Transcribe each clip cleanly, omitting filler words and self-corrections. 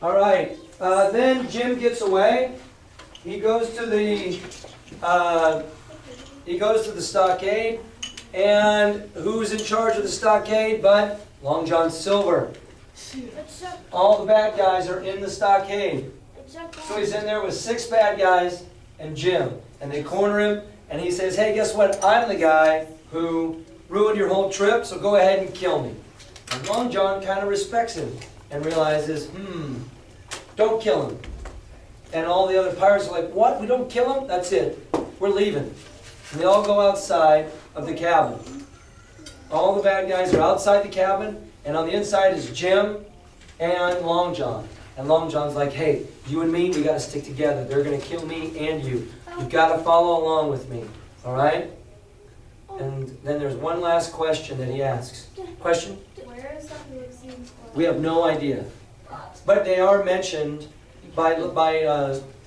All right. Then Jim gets away. He goes to the stockade, and who's in charge of the stockade but Long John Silver? All the bad guys are in the stockade. So he's in there with 6 bad guys and Jim, and they corner him, and he says, "Hey, guess what? I'm the guy who ruined your whole trip, so go ahead and kill me." And Long John kind of respects him and realizes, don't kill him. And all the other pirates are like, "What? We don't kill him? That's it. We're leaving." And they all go outside of the cabin. All the bad guys are outside the cabin, and on the inside is Jim and Long John. And Long John's like, "Hey, you and me, we got to stick together. They're going to kill me and you. You've got to follow along with me. All right?" And then there's one last question that he asks. Question? Where is that museum? We have no idea. But they are mentioned by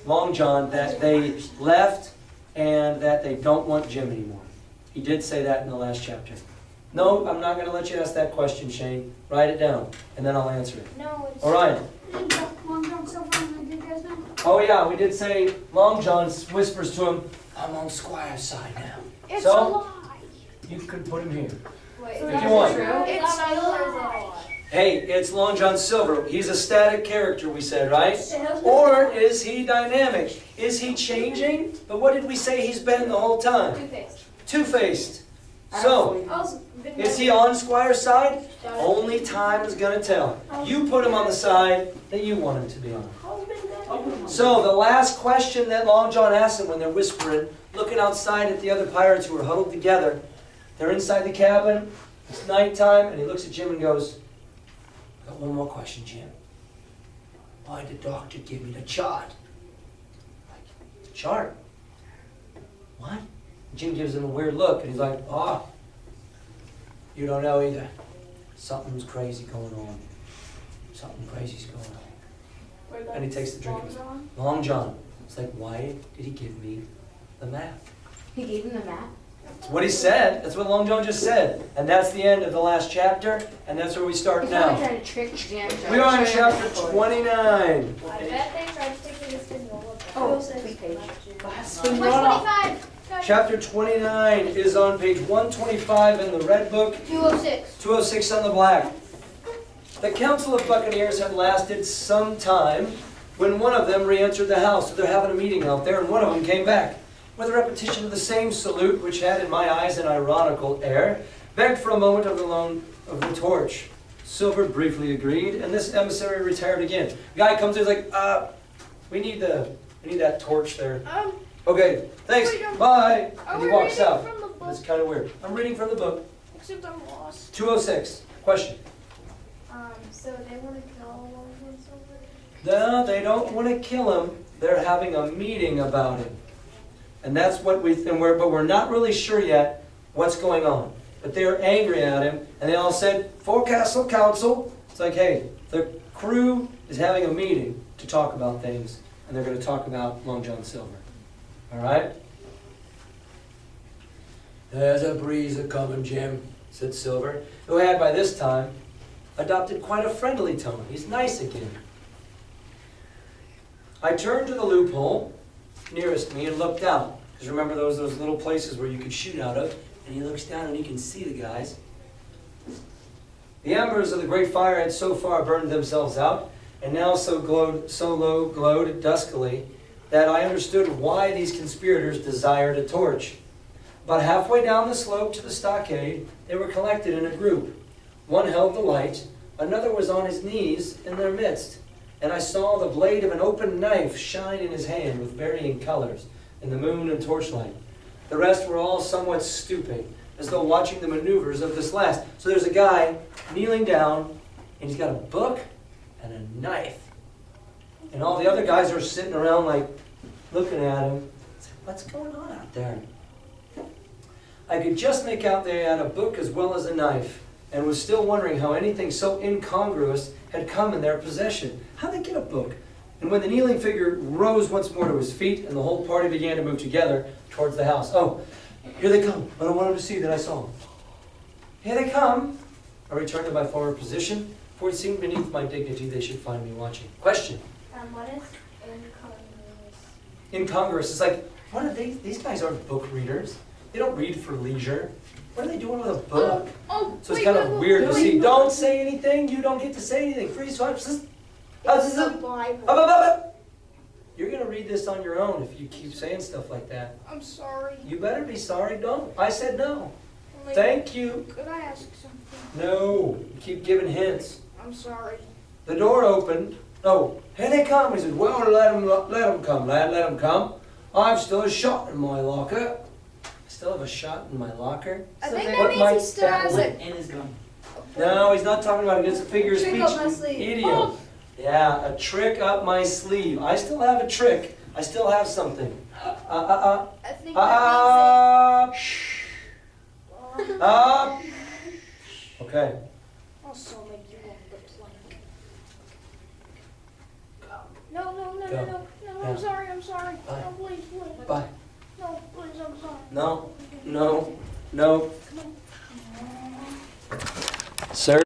Long John that they left and that they don't want Jim anymore. He did say that in the last chapter. No, I'm not going to let you ask that question, Shane. Write it down, and then I'll answer it. No, it's... All right. Oh yeah, we did say Long John whispers to him, "I'm on Squire's side now." It's so, a lie. You could put him here. Wait, if you want. It's a lie. Hey, it's Long John Silver. He's a static character, we said, right? Or is he dynamic? Is he changing? But what did we say he's been the whole time? Two-faced. Two-faced. So, is he on Squire's side? Only time is going to tell. You put him on the side that you want him to be on. So, the last question that Long John asks him when they're whispering, looking outside at the other pirates who are huddled together, they're inside the cabin, it's nighttime, and he looks at Jim and goes, "I got one more question, Jim. Why did the doctor give me the chart?" Like, "The chart? What?" Jim gives him a weird look, and he's like, "Oh, you don't know either. Something's crazy going on. Something crazy's going on." And he takes the drink. Long John. It's like, why did he give me the map? He gave him the map? That's what he said. That's what Long John just said. And that's the end of the last chapter, and that's where we start He's now. trying to trick Jim. We are in chapter 29. I bet they tried to take it as Spinola. Oh, sweet page. 125. Chapter 29 is on page 125 in the red book, 206. 206 on the black. The Council of Buccaneers had lasted some time when one of them re-entered the house. So they're having a meeting out there, and one of them came back with a repetition of the same salute, which had in my eyes an ironical air, begged for a moment of the loan of the torch. Silver briefly agreed, and this emissary retired again. The guy comes in, he's like, we need that torch there. Okay, thanks, bye. And he walks out. It's kind of weird. I'm reading from the book. Except I'm lost. 206. Question. So they want to kill Long John Silver? No, they don't want to kill him. They're having a meeting about it. And that's what we think, but we're not really sure yet what's going on. But they're angry at him, and they all said, "Forecastle Council." It's like, hey, the crew is having a meeting to talk about things, and they're going to talk about Long John Silver. All right? "There's a breeze a-coming, Jim," said Silver, who had by this time adopted quite a friendly tone. He's nice again. I turned to the loophole nearest me and looked out. Because remember those little places where you could shoot out of? And he looks down and he can see the guys. The embers of the great fire had so far burned themselves out, and now so low glowed duskily, that I understood why these conspirators desired a torch. About halfway down the slope to the stockade, they were collected in a group. One held the light, another was on his knees in their midst, and I saw the blade of an open knife shine in his hand with varying colors in the moon and torchlight. The rest were all somewhat stooping, as though watching the maneuvers of this last. So there's a guy kneeling down, and he's got a book and a knife. And all the other guys are sitting around like looking at him. What's going on out there? I could just make out they had a book as well as a knife, and was still wondering how anything so incongruous had come in their possession. How'd they get a book? And when the kneeling figure rose once more to his feet, and the whole party began to move together towards the house. "Oh, here they come. I don't want them to see that I saw them." "Here they come." I returned to my former position, For it seemed beneath my dignity they should find me watching. Question. What is incongruous? Incongruous. It's like, what are these guys aren't book readers. They don't read for leisure. What are they doing with a book? So it's kind of weird to see. Don't say anything. You don't get to say anything. Freeze. It's the Bible. You're going to read this on your own if you keep saying stuff like that. I'm sorry. You better be sorry. Don't. I said no. Like, Thank you. could I ask something? No. You keep giving hints. I'm sorry. The door opened. Oh, here they come. He said, well, let them come, lad. Let them come. I've still a shot in my locker. I still have a shot in my locker? I think What that might means he still that has be? it. In his gun. No, he's not talking about it. It's a figure of Trick speech. up my sleeve. Idiom. Oh. Yeah, a trick up my sleeve. I still have a trick. I still have something. I think that Shh. means Okay. also make you on the plank. No, Go. I'm Yeah. sorry, I'm sorry. Bye. No, please. Bye. No, please, I'm sorry. No, no, no. Come on. Sir?